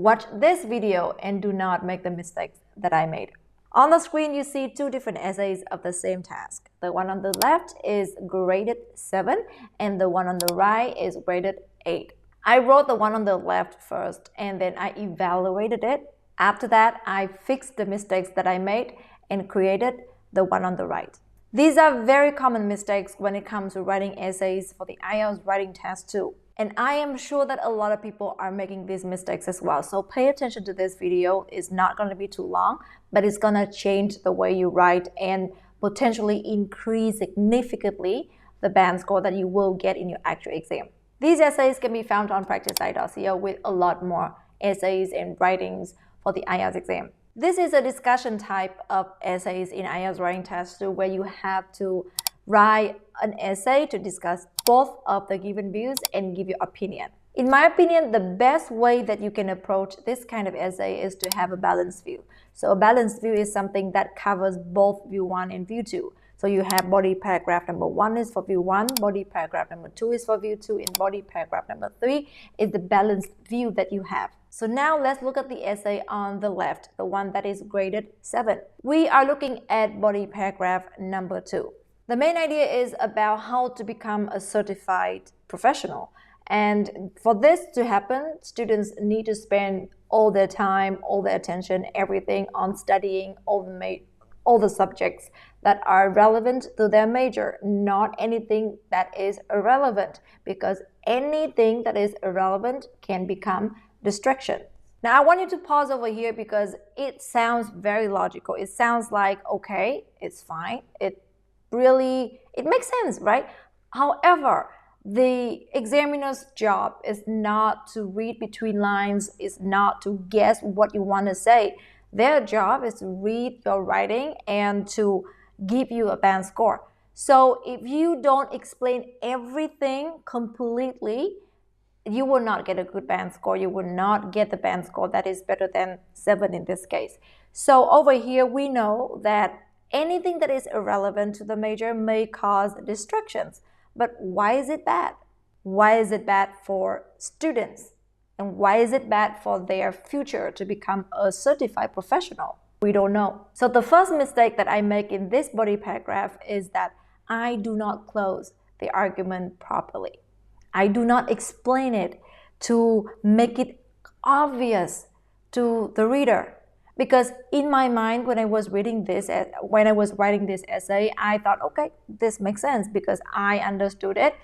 Watch this video and do not make the mistakes that I made. On the screen, you see two different essays of the same task. The one on the left is graded 7 and the one on the right is graded 8. I wrote the one on the left first and then I evaluated it. After that, I fixed the mistakes that I made and created the one on the right. These are very common mistakes when it comes to writing essays for the IELTS writing test too. And I am sure that a lot of people are making these mistakes as well. So pay attention to this video. It's not going to be too long, but it's going to change the way you write and potentially increase significantly the band score that you will get in your actual exam. These essays can be found on practiceI.co with a lot more essays and writings for the IELTS exam. This is a discussion type of essays in IELTS writing test 2 where you have to write an essay to discuss both of the given views and give your opinion. In my opinion, the best way that you can approach this kind of essay is to have a balanced view. So a balanced view is something that covers both view 1 and view 2. So you have body paragraph number 1 is for view 1, body paragraph number 2 is for view 2, and body paragraph number 3 is the balanced view that you have. So now let's look at the essay on the left, the one that is graded 7. We are looking at body paragraph number 2. The main idea is about how to become a certified professional. And for this to happen, students need to spend all their time, all their attention, everything on studying all the subjects that are relevant to their major, not anything that is irrelevant, because anything that is irrelevant can become distraction. Now I want you to pause over here because it sounds very logical. It sounds like, okay, it's fine. It makes sense, right? However, the examiner's job is not to read between lines, is not to guess what you want to say. Their job is to read your writing and to give you a band score. So if you don't explain everything completely, you will not get a good band score. You will not get the band score that is better than 7 in this case. So over here, we know that anything that is irrelevant to the major may cause distractions. But why is it bad? Why is it bad for students? And why is it bad for their future to become a certified professional? We don't know. So the first mistake that I make in this body paragraph is that I do not close the argument properly. I do not explain it to make it obvious to the reader. Because in my mind, when I was writing this essay, I thought, okay, this makes sense because I understood it,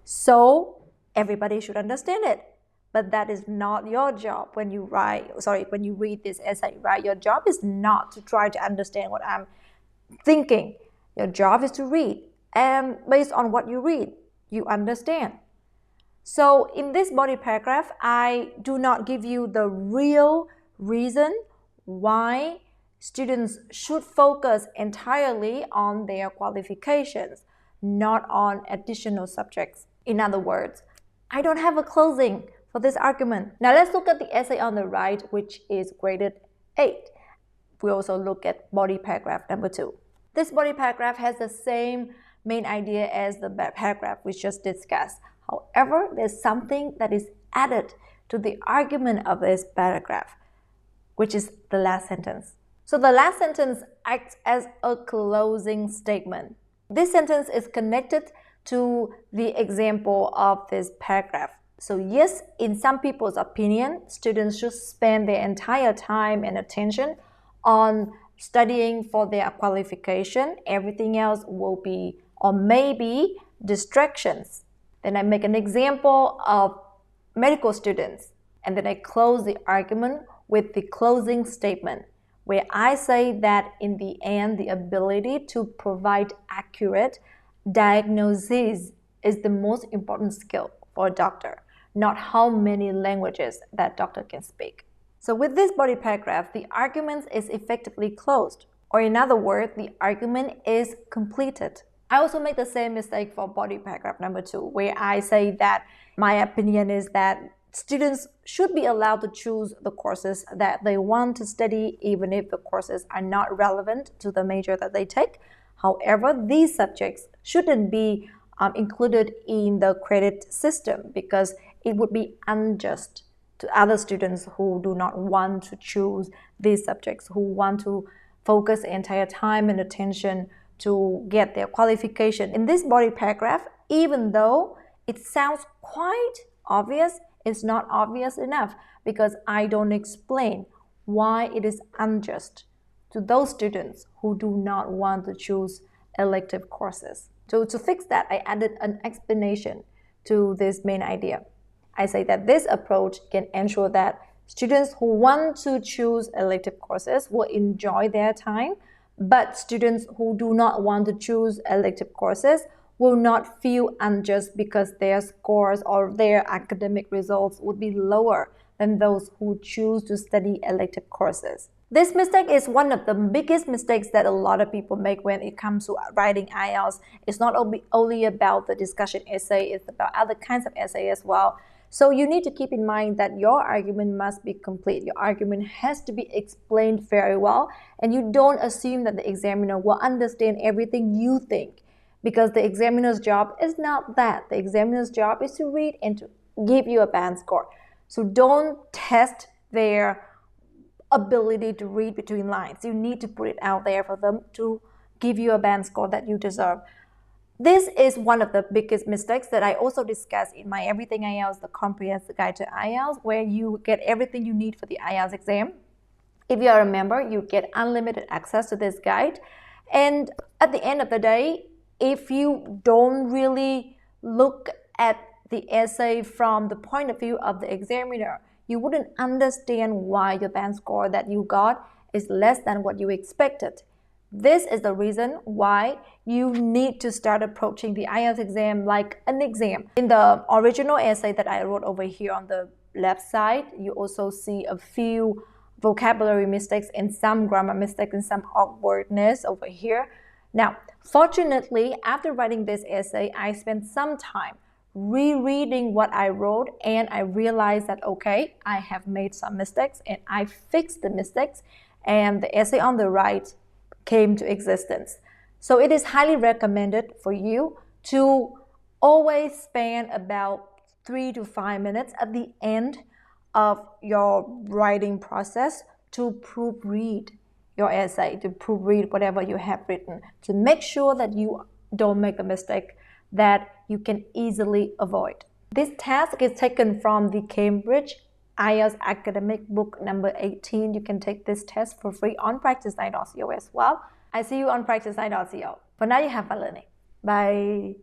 so everybody should understand it. But that is not your job when you read this essay, right? Your job is not to try to understand what I'm thinking. Your job is to read, and based on what you read, you understand. So in this body paragraph, I do not give you the real reason why students should focus entirely on their qualifications, not on additional subjects. In other words, I don't have a closing for this argument. Now let's look at the essay on the right, which is graded 8. We also look at body paragraph number 2. This body paragraph has the same main idea as the paragraph we just discussed. However, there's something that is added to the argument of this paragraph, which is the last sentence. So the last sentence acts as a closing statement. This sentence is connected to the example of this paragraph. So yes, in some people's opinion, students should spend their entire time and attention on studying for their qualification. Everything else will be or maybe distractions. Then I make an example of medical students, and then I close the argument with the closing statement, where I say that in the end, the ability to provide accurate diagnosis is the most important skill for a doctor, not how many languages that doctor can speak. So with this body paragraph, the argument is effectively closed, or in other words, the argument is completed. I also make the same mistake for body paragraph number 2, where I say that my opinion is that students should be allowed to choose the courses that they want to study, even if the courses are not relevant to the major that they take. However, these subjects shouldn't be included in the credit system because it would be unjust to other students who do not want to choose these subjects, who want to focus entire time and attention to get their qualification. In this body paragraph, even though it sounds quite obvious, it's not obvious enough because I don't explain why it is unjust to those students who do not want to choose elective courses. So to fix that, I added an explanation to this main idea. I say that this approach can ensure that students who want to choose elective courses will enjoy their time, but students who do not want to choose elective courses will not feel unjust because their scores or their academic results would be lower than those who choose to study elective courses. This mistake is one of the biggest mistakes that a lot of people make when it comes to writing IELTS. It's not only about the discussion essay, it's about other kinds of essay as well. So you need to keep in mind that your argument must be complete. Your argument has to be explained very well, and you don't assume that the examiner will understand everything you think, because the examiner's job is not that. The examiner's job is to read and to give you a band score. So don't test their ability to read between lines. You need to put it out there for them to give you a band score that you deserve. This is one of the biggest mistakes that I also discuss in my Everything IELTS, the comprehensive guide to IELTS, where you get everything you need for the IELTS exam. If you are a member, you get unlimited access to this guide. And at the end of the day, if you don't really look at the essay from the point of view of the examiner, you wouldn't understand why your band score that you got is less than what you expected. This is the reason why you need to start approaching the IELTS exam like an exam. In the original essay that I wrote over here on the left side, you also see a few vocabulary mistakes and some grammar mistakes and some awkwardness over here. Now, fortunately, after writing this essay, I spent some time rereading what I wrote, and I realized that, okay, I have made some mistakes and I fixed the mistakes, and the essay on the right came to existence. So it is highly recommended for you to always spend about 3 to 5 minutes at the end of your writing process to proofread your essay, to proofread whatever you have written, to make sure that you don't make a mistake that you can easily avoid. This task is taken from the Cambridge IELTS Academic Book number 18. You can take this test for free on practicenight.co as well. I see you on practicenight.co. For now, you have fun learning. Bye.